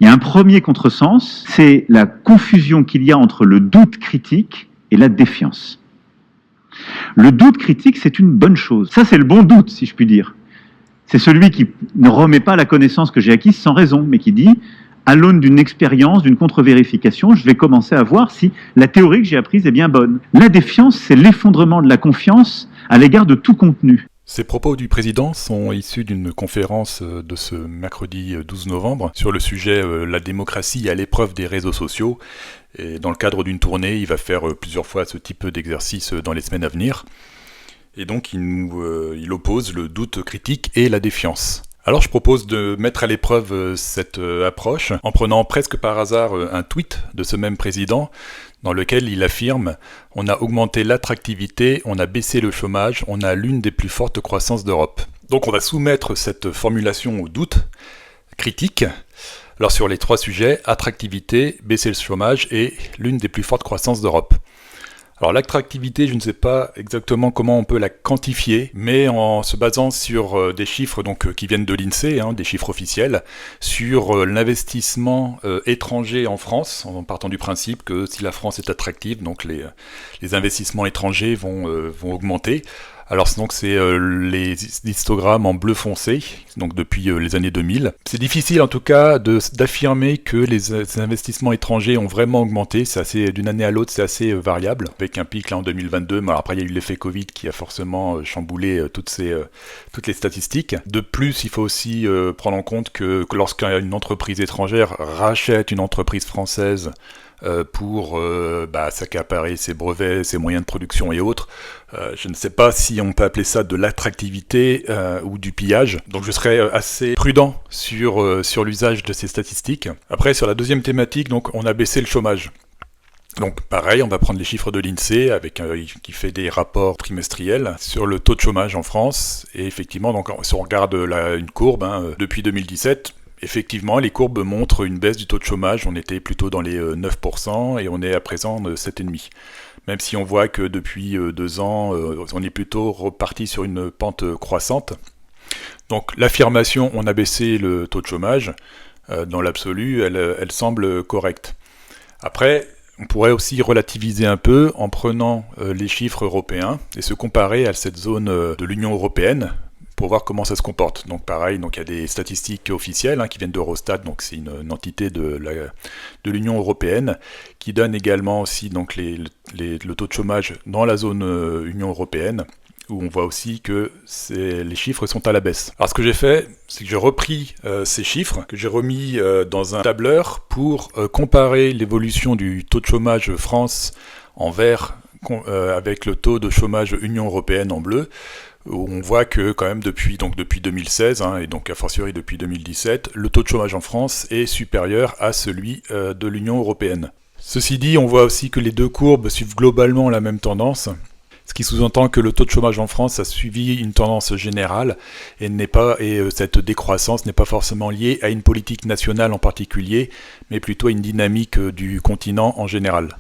Il y a un premier contresens, c'est la confusion qu'il y a entre le doute critique et la défiance. Le doute critique, c'est une bonne chose. Ça, c'est le bon doute, si je puis dire. C'est celui qui ne remet pas la connaissance que j'ai acquise sans raison, mais qui dit, à l'aune d'une expérience, d'une contre-vérification, je vais commencer à voir si la théorie que j'ai apprise est bien bonne. La défiance, c'est l'effondrement de la confiance à l'égard de tout contenu. Ces propos du président sont issus d'une conférence de ce mercredi 12 novembre sur le sujet « La démocratie à l'épreuve des réseaux sociaux ». Et dans le cadre d'une tournée, il va faire plusieurs fois ce type d'exercice dans les semaines à venir. Et donc il oppose le doute critique et la défiance. Alors je propose de mettre à l'épreuve cette approche en prenant presque par hasard un tweet de ce même président dans lequel il affirme « On a augmenté l'attractivité, on a baissé le chômage, on a l'une des plus fortes croissances d'Europe ». Donc on va soumettre cette formulation au doute critique. Alors sur les trois sujets, attractivité, baisser le chômage et l'une des plus fortes croissances d'Europe. Alors l'attractivité, je ne sais pas exactement comment on peut la quantifier, mais en se basant sur des chiffres qui viennent de l'INSEE, des chiffres officiels, sur l'investissement étranger en France, en partant du principe que si la France est attractive, donc les investissements étrangers vont augmenter. Alors donc c'est les histogrammes en bleu foncé, donc depuis les années 2000. C'est difficile en tout cas d'affirmer que les investissements étrangers ont vraiment augmenté. C'est assez, d'une année à l'autre, c'est assez variable, avec un pic là en 2022. Mais après il y a eu l'effet Covid qui a forcément chamboulé toutes les statistiques. De plus, il faut aussi prendre en compte que lorsqu'une entreprise étrangère rachète une entreprise française pour s'accaparer ses brevets, ses moyens de production et autres. Je ne sais pas si on peut appeler ça de l'attractivité ou du pillage. Donc je serais assez prudent sur l'usage de ces statistiques. Après, sur la deuxième thématique, donc on a baissé le chômage. Donc pareil, on va prendre les chiffres de l'INSEE qui fait des rapports trimestriels sur le taux de chômage en France. Et effectivement, donc si on regarde une courbe depuis 2017, effectivement, les courbes montrent une baisse du taux de chômage. On était plutôt dans les 9% et on est à présent 7,5%. Même si on voit que depuis 2 ans, on est plutôt reparti sur une pente croissante. Donc l'affirmation « on a baissé le taux de chômage », dans l'absolu, elle semble correcte. Après, on pourrait aussi relativiser un peu en prenant les chiffres européens et se comparer à cette zone de l'Union européenne, pour voir comment ça se comporte. Donc pareil, il y a des statistiques officielles qui viennent d'Eurostat, donc c'est une entité de l'Union européenne, qui donne également aussi le taux de chômage dans la zone Union européenne, où on voit aussi que les chiffres sont à la baisse. Alors ce que j'ai fait, c'est que j'ai repris ces chiffres, que j'ai remis dans un tableur pour comparer l'évolution du taux de chômage France en vert avec le taux de chômage Union européenne en bleu, où on voit que quand même depuis 2016, et donc a fortiori depuis 2017, le taux de chômage en France est supérieur à celui de l'Union européenne. Ceci dit, on voit aussi que les deux courbes suivent globalement la même tendance, ce qui sous-entend que le taux de chômage en France a suivi une tendance générale et cette décroissance n'est pas forcément liée à une politique nationale en particulier, mais plutôt à une dynamique du continent en général.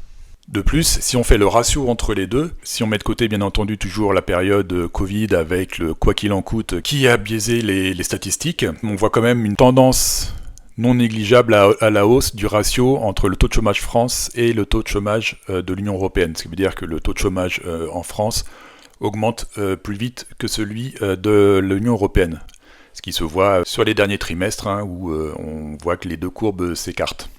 De plus, si on fait le ratio entre les deux, si on met de côté bien entendu toujours la période Covid avec le quoi qu'il en coûte qui a biaisé les statistiques, on voit quand même une tendance non négligeable à la hausse du ratio entre le taux de chômage France et le taux de chômage de l'Union européenne. Ce qui veut dire que le taux de chômage en France augmente plus vite que celui de l'Union européenne. Ce qui se voit sur les derniers trimestres où on voit que les deux courbes s'écartent.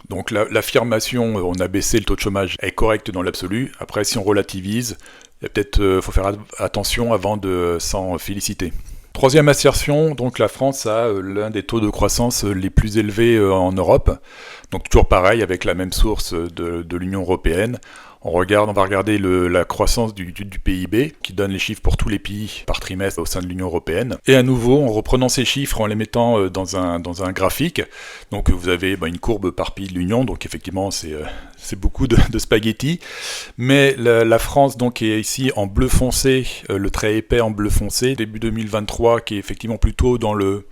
Donc l'affirmation on a baissé le taux de chômage est correcte dans l'absolu. Après, si on relativise, il y a peut-être faut faire attention avant de s'en féliciter. Troisième assertion, donc la France a l'un des taux de croissance les plus élevés en Europe. Donc toujours pareil, avec la même source de l'Union européenne. On va regarder la croissance du PIB, qui donne les chiffres pour tous les pays par trimestre au sein de l'Union européenne. Et à nouveau, en reprenant ces chiffres, en les mettant dans un graphique, donc vous avez une courbe par pays de l'Union, donc effectivement c'est beaucoup de spaghettis. Mais la France donc est ici en bleu foncé, le trait épais en bleu foncé, début 2023, qui est effectivement plutôt dans le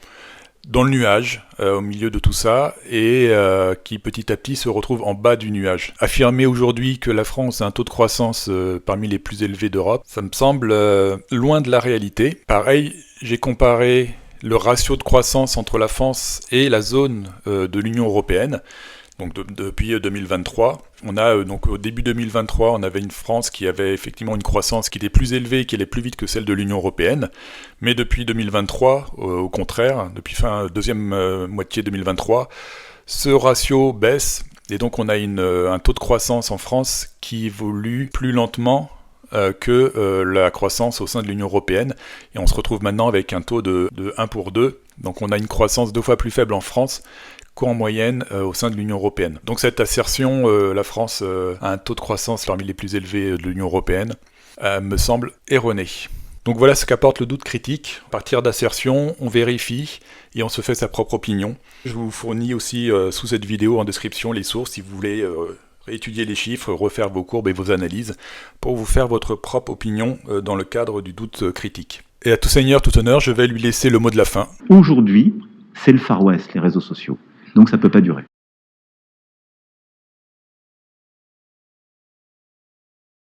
nuage, au milieu de tout ça, et qui petit à petit se retrouve en bas du nuage. Affirmer aujourd'hui que la France a un taux de croissance parmi les plus élevés d'Europe, ça me semble loin de la réalité. Pareil, j'ai comparé le ratio de croissance entre la France et la zone de l'Union européenne. Donc depuis 2023, on a donc au début 2023, on avait une France qui avait effectivement une croissance qui était plus élevée, qui allait plus vite que celle de l'Union européenne. Mais depuis 2023, au contraire, depuis fin deuxième moitié 2023, ce ratio baisse et donc on a un taux de croissance en France qui évolue plus lentement que la croissance au sein de l'Union européenne. Et on se retrouve maintenant avec un taux de 1 pour 2. Donc on a une croissance 2 fois plus faible en France qu'en moyenne au sein de l'Union européenne. Donc cette assertion, la France a un taux de croissance parmi les plus élevés de l'Union européenne, me semble erronée. Donc voilà ce qu'apporte le doute critique. À partir d'assertions, on vérifie et on se fait sa propre opinion. Je vous fournis aussi sous cette vidéo en description les sources si vous voulez étudier les chiffres, refaire vos courbes et vos analyses pour vous faire votre propre opinion dans le cadre du doute critique. Et à tout seigneur, tout honneur, je vais lui laisser le mot de la fin. Aujourd'hui, c'est le Far West, les réseaux sociaux. Donc ça ne peut pas durer.